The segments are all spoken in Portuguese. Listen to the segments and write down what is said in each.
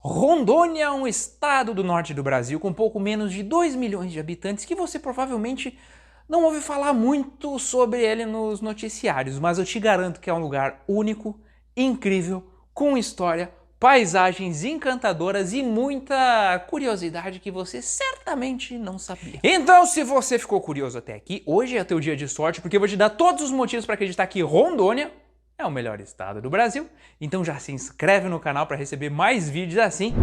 Rondônia é um estado do norte do Brasil com pouco menos de 2 milhões de habitantes que você provavelmente não ouve falar muito sobre ele nos noticiários, mas eu te garanto que é um lugar único, incrível, com história, paisagens encantadoras e muita curiosidade que você certamente não sabia. Então, se você ficou curioso até aqui, hoje é teu dia de sorte porque eu vou te dar todos os motivos para acreditar que Rondônia é o melhor estado do Brasil, então já se inscreve no canal para receber mais vídeos assim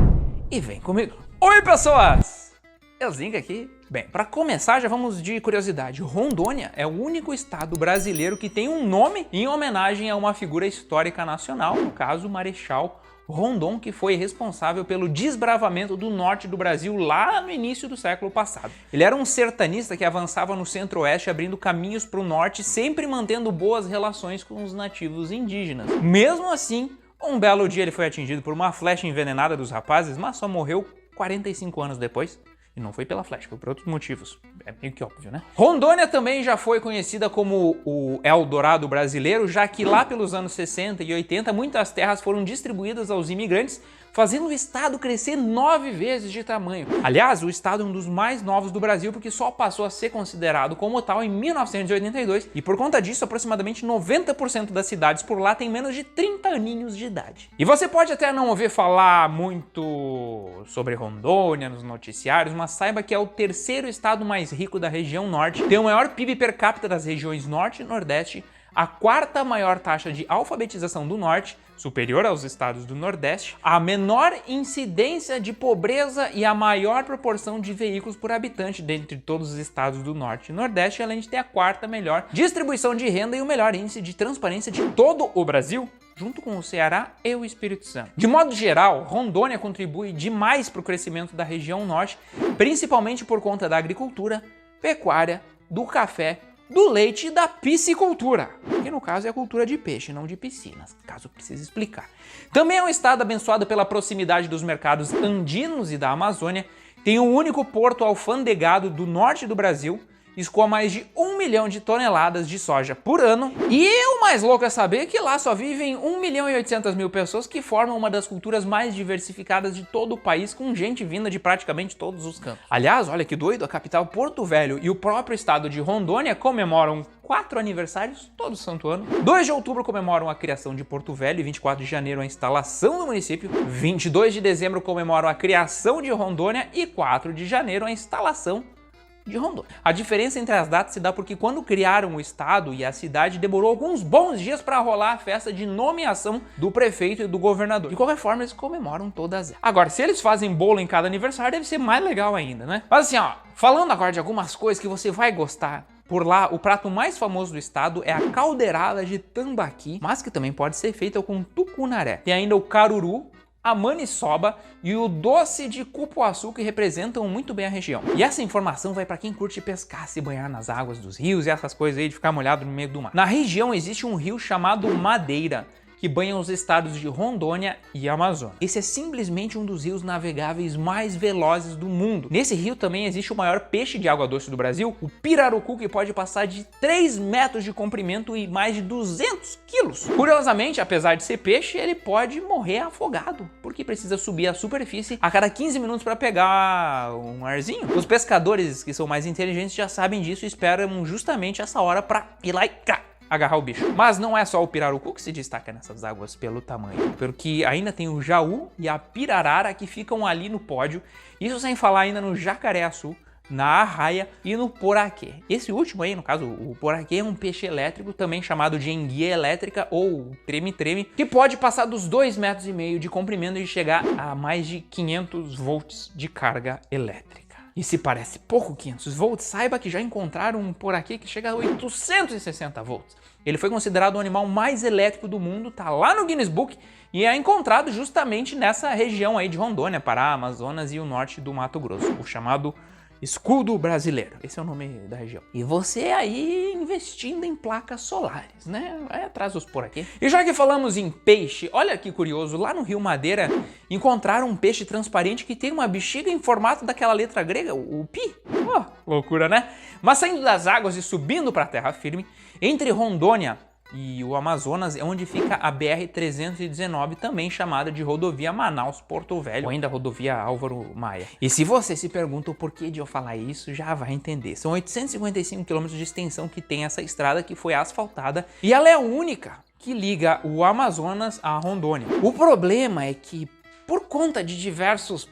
e vem comigo. Oi pessoas! Eu Zinga aqui. Bem, para começar já vamos de curiosidade. Rondônia é o único estado brasileiro que tem um nome em homenagem a uma figura histórica nacional, no caso Marechal Rondon, que foi responsável pelo desbravamento do norte do Brasil lá no início do século passado. Ele era um sertanista que avançava no centro-oeste abrindo caminhos para o norte, sempre mantendo boas relações com os nativos indígenas. Mesmo assim, um belo dia ele foi atingido por uma flecha envenenada dos rapazes, mas só morreu 45 anos depois. E não foi pela flecha, foi por outros motivos. É meio que óbvio, né? Rondônia também já foi conhecida como o Eldorado brasileiro, já que lá pelos anos 60 e 80 muitas terras foram distribuídas aos imigrantes, fazendo o estado crescer 9 vezes de tamanho. Aliás, o estado é um dos mais novos do Brasil porque só passou a ser considerado como tal em 1982 e por conta disso aproximadamente 90% das cidades por lá têm menos de 30 aninhos de idade. E você pode até não ouvir falar muito sobre Rondônia nos noticiários, mas saiba que é o terceiro estado mais rico da região norte, tem o maior PIB per capita das regiões norte e nordeste, a quarta maior taxa de alfabetização do norte, superior aos estados do nordeste, a menor incidência de pobreza e a maior proporção de veículos por habitante dentre todos os estados do norte e nordeste, além de ter a quarta melhor distribuição de renda e o melhor índice de transparência de todo o Brasil, junto com o Ceará e o Espírito Santo. De modo geral, Rondônia contribui demais para o crescimento da região norte, principalmente por conta da agricultura, pecuária, do café, do leite e da piscicultura, que no caso é a cultura de peixe, não de piscinas, caso precise explicar. Também é um estado abençoado pela proximidade dos mercados andinos e da Amazônia, tem o único porto alfandegado do norte do Brasil, escoa mais de 1 milhão de toneladas de soja por ano. E o mais louco é saber que lá só vivem 1.800.000 pessoas que formam uma das culturas mais diversificadas de todo o país, com gente vinda de praticamente todos os cantos. Aliás, olha que doido, a capital Porto Velho e o próprio estado de Rondônia comemoram 4 aniversários todo santo ano. 2 de outubro comemoram a criação de Porto Velho e 24 de janeiro a instalação do município. 22 de dezembro comemoram a criação de Rondônia e 4 de janeiro a instalação de Rondônia. A diferença entre as datas se dá porque quando criaram o estado e a cidade demorou alguns bons dias para rolar a festa de nomeação do prefeito e do governador. De qualquer forma, eles comemoram todas elas. Agora, se eles fazem bolo em cada aniversário, deve ser mais legal ainda, né? Mas assim, ó, falando agora de algumas coisas que você vai gostar. Por lá, o prato mais famoso do estado é a caldeirada de tambaqui, mas que também pode ser feita com tucunaré. Tem ainda o caruru, a maniçoba e o doce de cupuaçu, que representam muito bem a região. E essa informação vai para quem curte pescar, se banhar nas águas dos rios e essas coisas aí de ficar molhado no meio do mar. Na região existe um rio chamado Madeira, que banha os estados de Rondônia e Amazônia. Esse é simplesmente um dos rios navegáveis mais velozes do mundo. Nesse rio também existe o maior peixe de água doce do Brasil, o pirarucu, que pode passar de 3 metros de comprimento e mais de 200 quilos. Curiosamente, apesar de ser peixe, ele pode morrer afogado, porque precisa subir à superfície a cada 15 minutos para pegar um arzinho. Os pescadores que são mais inteligentes já sabem disso e esperam justamente essa hora para ir lá e agarrar o bicho. Mas não é só o pirarucu que se destaca nessas águas pelo tamanho, porque ainda tem o jaú e a pirarara que ficam ali no pódio, isso sem falar ainda no jacaré-açu, na arraia e no poraquê. Esse último aí, no caso, o poraquê é um peixe elétrico, também chamado de enguia elétrica ou treme-treme, que pode passar dos 2,5 metros de comprimento e chegar a mais de 500 volts de carga elétrica. E se parece pouco 500 volts, saiba que já encontraram um poraquê que chega a 860 volts. Ele foi considerado o animal mais elétrico do mundo, tá lá no Guinness Book e é encontrado justamente nessa região aí de Rondônia, Pará, Amazonas e o norte do Mato Grosso, o chamado escudo brasileiro. Esse é o nome da região. E você aí investindo em placas solares, né? Vai atrás dos por aqui. E já que falamos em peixe, olha que curioso, lá no Rio Madeira encontraram um peixe transparente que tem uma bexiga em formato daquela letra grega, o pi. Oh, loucura, né? Mas saindo das águas e subindo para a terra firme, entre Rondônia E o Amazonas é onde fica a BR-319, também chamada de rodovia Manaus-Porto Velho, ou ainda rodovia Álvaro Maia. E se você se pergunta o porquê de eu falar isso, já vai entender. São 855 km de extensão que tem essa estrada, que foi asfaltada, e ela é a única que liga o Amazonas a Rondônia. O problema é que, por conta de diversos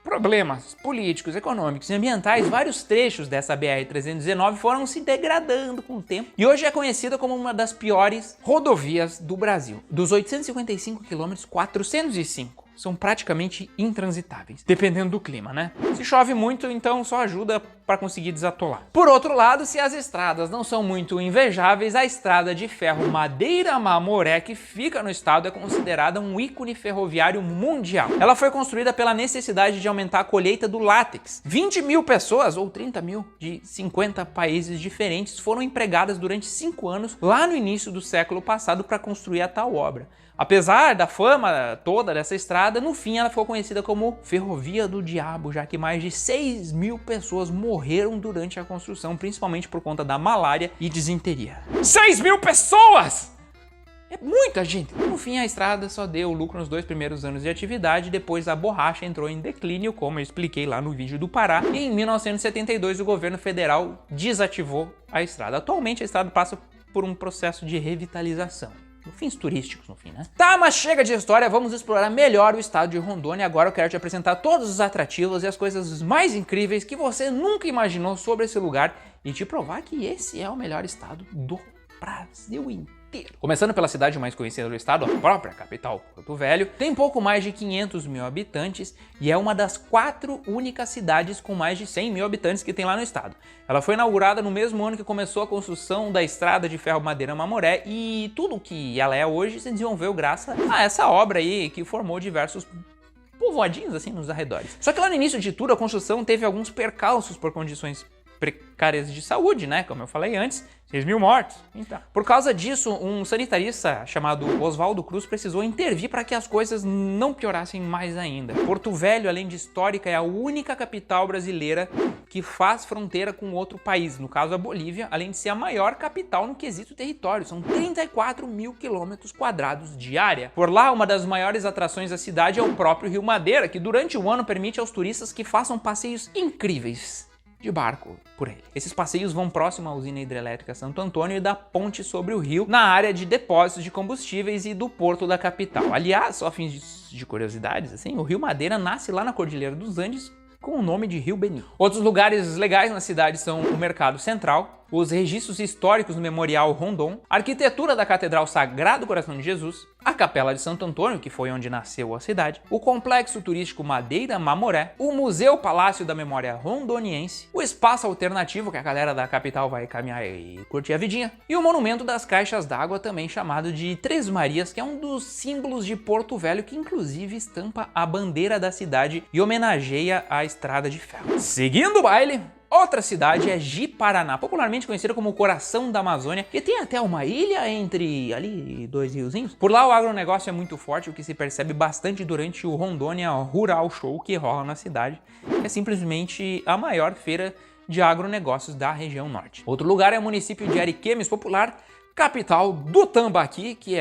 problemas políticos, econômicos e ambientais, vários trechos dessa BR-319 foram se degradando com o tempo e hoje é conhecida como uma das piores rodovias do Brasil. Dos 855 quilômetros, 405 são praticamente intransitáveis, dependendo do clima, né? Se chove muito, então só ajuda para conseguir desatolar. Por outro lado, se as estradas não são muito invejáveis, a estrada de ferro Madeira-Mamoré, que fica no estado, é considerada um ícone ferroviário mundial. Ela foi construída pela necessidade de aumentar a colheita do látex. 20 mil pessoas, ou 30 mil, de 50 países diferentes, foram empregadas durante 5 anos, lá no início do século passado, para construir a tal obra. Apesar da fama toda dessa estrada, no fim ela ficou conhecida como Ferrovia do Diabo, já que mais de 6 mil pessoas morreram durante a construção, principalmente por conta da malária e disenteria. 6 mil pessoas! É muita gente! No fim, a estrada só deu lucro nos 2 primeiros anos de atividade, depois a borracha entrou em declínio, como eu expliquei lá no vídeo do Pará, e em 1972 o governo federal desativou a estrada. Atualmente a estrada passa por um processo de revitalização. Fins turísticos, no fim, né? Tá, mas chega de história, vamos explorar melhor o estado de Rondônia. Agora eu quero te apresentar todos os atrativos e as coisas mais incríveis que você nunca imaginou sobre esse lugar e te provar que esse é o melhor estado do Brasil inteiro. Começando pela cidade mais conhecida do estado, a própria capital, Porto Velho, tem pouco mais de 500 mil habitantes e é uma das 4 únicas cidades com mais de 100 mil habitantes que tem lá no estado. Ela foi inaugurada no mesmo ano que começou a construção da estrada de ferro Madeira-Mamoré e tudo que ela é hoje se desenvolveu graças a essa obra aí que formou diversos povoadinhos assim nos arredores. Só que lá no início de tudo a construção teve alguns percalços por condições precárias de saúde, né? Como eu falei antes, 6 mil mortos. Então, por causa disso, um sanitarista chamado Oswaldo Cruz precisou intervir para que as coisas não piorassem mais ainda. Porto Velho, além de histórica, é a única capital brasileira que faz fronteira com outro país, no caso a Bolívia, além de ser a maior capital no quesito território. São 34 mil quilômetros quadrados de área. Por lá, uma das maiores atrações da cidade é o próprio Rio Madeira, que durante o ano permite aos turistas que façam passeios incríveis de barco por ele. Esses passeios vão próximo à usina hidrelétrica Santo Antônio e da ponte sobre o rio, na área de depósitos de combustíveis e do porto da capital. Aliás, só a fins de curiosidades, assim, o Rio Madeira nasce lá na Cordilheira dos Andes com o nome de Rio Benito. Outros lugares legais na cidade são o Mercado Central, os registros históricos do Memorial Rondon, a arquitetura da Catedral Sagrado Coração de Jesus, a Capela de Santo Antônio, que foi onde nasceu a cidade, o Complexo Turístico Madeira-Mamoré, o Museu Palácio da Memória Rondoniense, o Espaço Alternativo, que a galera da capital vai caminhar e curtir a vidinha, e o Monumento das Caixas d'Água, também chamado de Três Marias, que é um dos símbolos de Porto Velho, que inclusive estampa a bandeira da cidade e homenageia a Estrada de Ferro. Seguindo o baile, outra cidade é Ji-Paraná, popularmente conhecida como o coração da Amazônia, que tem até uma ilha entre ali 2 riozinhos. Por lá o agronegócio é muito forte, o que se percebe bastante durante o Rondônia Rural Show que rola na cidade, que é simplesmente a maior feira de agronegócios da região norte. Outro lugar é o município de Ariquemes, popular capital do tambaqui, que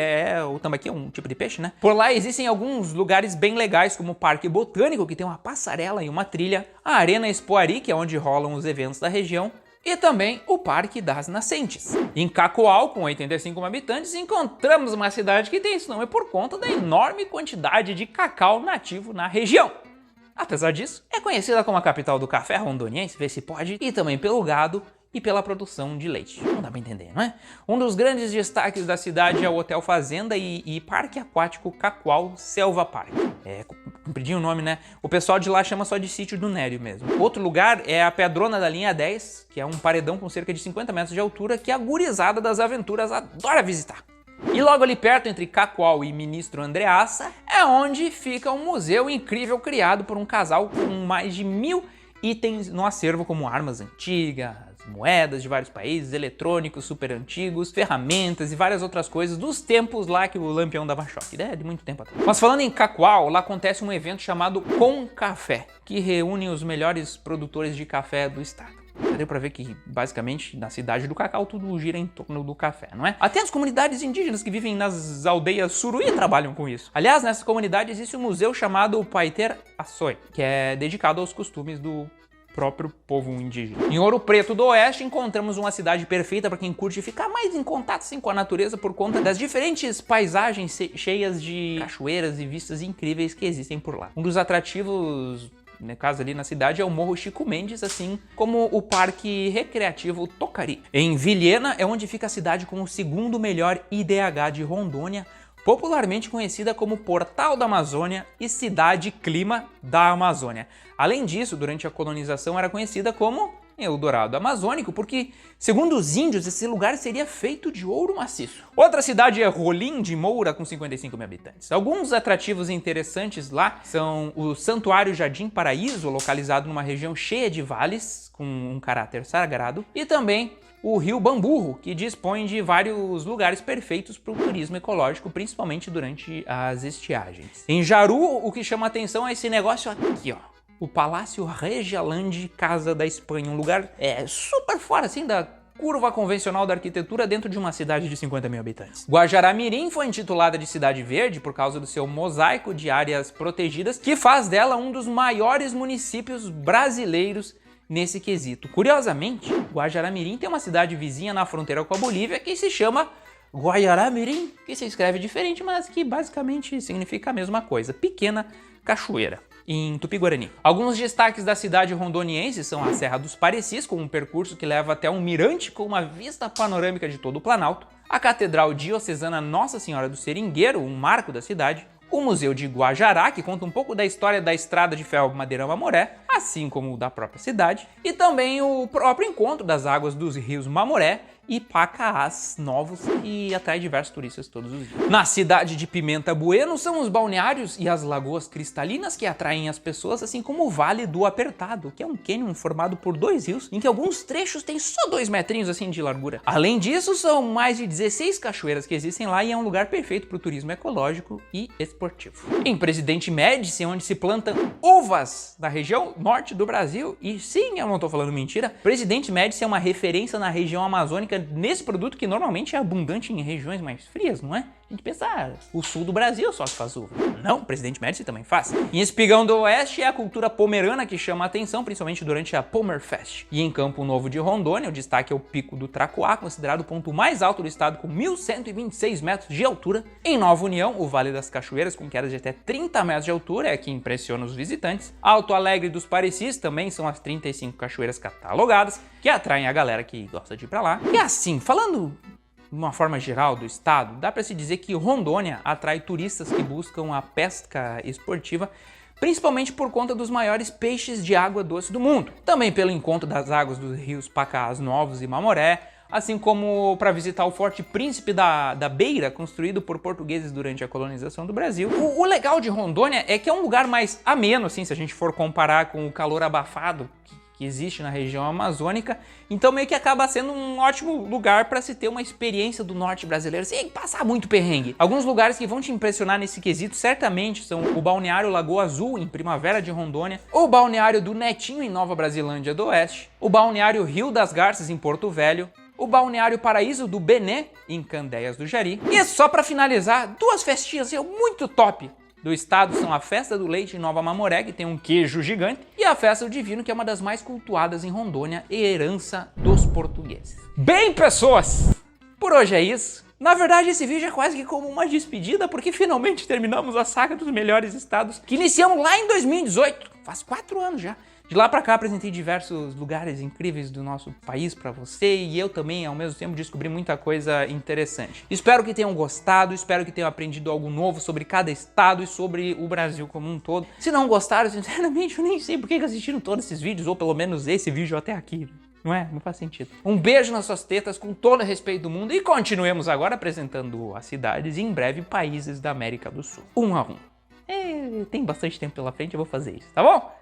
o tambaqui é um tipo de peixe, né? Por lá existem alguns lugares bem legais, como o Parque Botânico, que tem uma passarela e uma trilha, a Arena Expoari, que é onde rolam os eventos da região, e também o Parque das Nascentes. Em Cacoal, com 85 mil habitantes, encontramos uma cidade que tem esse nome por conta da enorme quantidade de cacau nativo na região. Apesar disso, é conhecida como a capital do café rondoniense, vê se pode, e também pelo gado e pela produção de leite. Não dá pra entender, não é? Um dos grandes destaques da cidade é o Hotel Fazenda e Parque Aquático Cacoal Selva Park. É compridinho o nome, né? O pessoal de lá chama só de Sítio do Nério mesmo. Outro lugar é a Pedrona da Linha 10, que é um paredão com cerca de 50 metros de altura que a gurizada das aventuras adora visitar. E logo ali perto, entre Cacoal e Ministro Andreassa, é onde fica um museu incrível criado por um casal com mais de 1000 itens no acervo, como armas antigas, moedas de vários países, eletrônicos super antigos, ferramentas e várias outras coisas dos tempos lá que o Lampião dava choque, né? De muito tempo atrás. Mas falando em Cacoal, lá acontece um evento chamado Com Café, que reúne os melhores produtores de café do estado. Já deu pra ver que, basicamente, na cidade do cacau, tudo gira em torno do café, não é? Até as comunidades indígenas que vivem nas aldeias Suruí trabalham com isso. Aliás, nessa comunidade existe um museu chamado Paiter Açoi, que é dedicado aos costumes do próprio povo indígena. Em Ouro Preto do Oeste encontramos uma cidade perfeita para quem curte ficar mais em contato assim, com a natureza por conta das diferentes paisagens cheias de cachoeiras e vistas incríveis que existem por lá. Um dos atrativos, no caso ali na cidade, é o Morro Chico Mendes, assim como o Parque Recreativo Tocari. Em Vilhena é onde fica a cidade com o segundo melhor IDH de Rondônia, popularmente conhecida como Portal da Amazônia e Cidade Clima da Amazônia. Além disso, durante a colonização era conhecida como Eldorado Amazônico, porque, segundo os índios, esse lugar seria feito de ouro maciço. Outra cidade é Rolim de Moura, com 55 mil habitantes. Alguns atrativos interessantes lá são o Santuário Jardim Paraíso, localizado numa região cheia de vales, com um caráter sagrado, e também o Rio Bamburro, que dispõe de vários lugares perfeitos para o turismo ecológico, principalmente durante as estiagens. Em Jaru, o que chama atenção é esse negócio aqui, ó. O Palácio Regialande Casa da Espanha, um lugar super fora, assim, da curva convencional da arquitetura dentro de uma cidade de 50 mil habitantes. Guajará-Mirim foi intitulada de Cidade Verde por causa do seu mosaico de áreas protegidas, que faz dela um dos maiores municípios brasileiros nesse quesito. Curiosamente, Guajará-Mirim tem uma cidade vizinha na fronteira com a Bolívia que se chama Guaiará-Mirim, que se escreve diferente, mas que basicamente significa a mesma coisa, pequena cachoeira, em Tupi-Guarani. Alguns destaques da cidade rondoniense são a Serra dos Parecis, com um percurso que leva até um mirante com uma vista panorâmica de todo o Planalto, a Catedral Diocesana Nossa Senhora do Seringueiro, um marco da cidade, o Museu de Guajará, que conta um pouco da história da estrada de ferro Madeira-Mamoré, assim como o da própria cidade, e também o próprio encontro das águas dos rios Mamoré e Pacaás novos, que atrai diversos turistas todos os dias. Na cidade de Pimenta Bueno são os balneários e as lagoas cristalinas que atraem as pessoas, assim como o Vale do Apertado, que é um cânion formado por 2 rios, em que alguns trechos têm só 2 metrinhos assim de largura. Além disso, são mais de 16 cachoeiras que existem lá e é um lugar perfeito para o turismo ecológico e esportivo. Em Presidente Médici, onde se plantam uvas da região norte do Brasil, e sim, eu não estou falando mentira, Presidente Médici é uma referência na região amazônica nesse produto que normalmente é abundante em regiões mais frias, não é? A gente pensa, o sul do Brasil só que faz uva. Não, Presidente Médici também faz. Em Espigão do Oeste é a cultura pomerana que chama a atenção, principalmente durante a Pomerfest. E em Campo Novo de Rondônia, o destaque é o Pico do Tracuá, considerado o ponto mais alto do estado com 1.126 metros de altura. Em Nova União, o Vale das Cachoeiras, com quedas de até 30 metros de altura, é que impressiona os visitantes. Alto Alegre dos Parecis também são as 35 cachoeiras catalogadas, que atraem a galera que gosta de ir pra lá. E assim, falando de uma forma geral do estado, dá para se dizer que Rondônia atrai turistas que buscam a pesca esportiva, principalmente por conta dos maiores peixes de água doce do mundo. Também pelo encontro das águas dos rios Pacaás Novos e Mamoré, assim como para visitar o Forte Príncipe da Beira, construído por portugueses durante a colonização do Brasil. O legal de Rondônia é que é um lugar mais ameno, assim, se a gente for comparar com o calor abafado que existe na região amazônica, então meio que acaba sendo um ótimo lugar para se ter uma experiência do norte brasileiro sem passar muito perrengue. Alguns lugares que vão te impressionar nesse quesito certamente são o Balneário Lagoa Azul, em Primavera de Rondônia, o Balneário do Netinho, em Nova Brasilândia do Oeste, o Balneário Rio das Garças, em Porto Velho, o Balneário Paraíso do Bené, em Candeias do Jari. E só para finalizar, 2 festinhas muito top do estado são a Festa do Leite em Nova Mamoré, que tem um queijo gigante, e a Festa do Divino, que é uma das mais cultuadas em Rondônia e herança dos portugueses. Bem, pessoas, por hoje é isso. Na verdade, esse vídeo é quase que como uma despedida, porque finalmente terminamos a saga dos melhores estados, que iniciamos lá em 2018, faz 4 anos já. De lá pra cá apresentei diversos lugares incríveis do nosso país pra você e eu também, ao mesmo tempo, descobri muita coisa interessante. Espero que tenham gostado, espero que tenham aprendido algo novo sobre cada estado e sobre o Brasil como um todo. Se não gostaram, sinceramente, eu nem sei por que assistiram todos esses vídeos, ou pelo menos esse vídeo até aqui. Não é? Não faz sentido. Um beijo nas suas tetas com todo o respeito do mundo e continuemos agora apresentando as cidades e em breve países da América do Sul. Um a um. Tem bastante tempo pela frente, eu vou fazer isso, tá bom?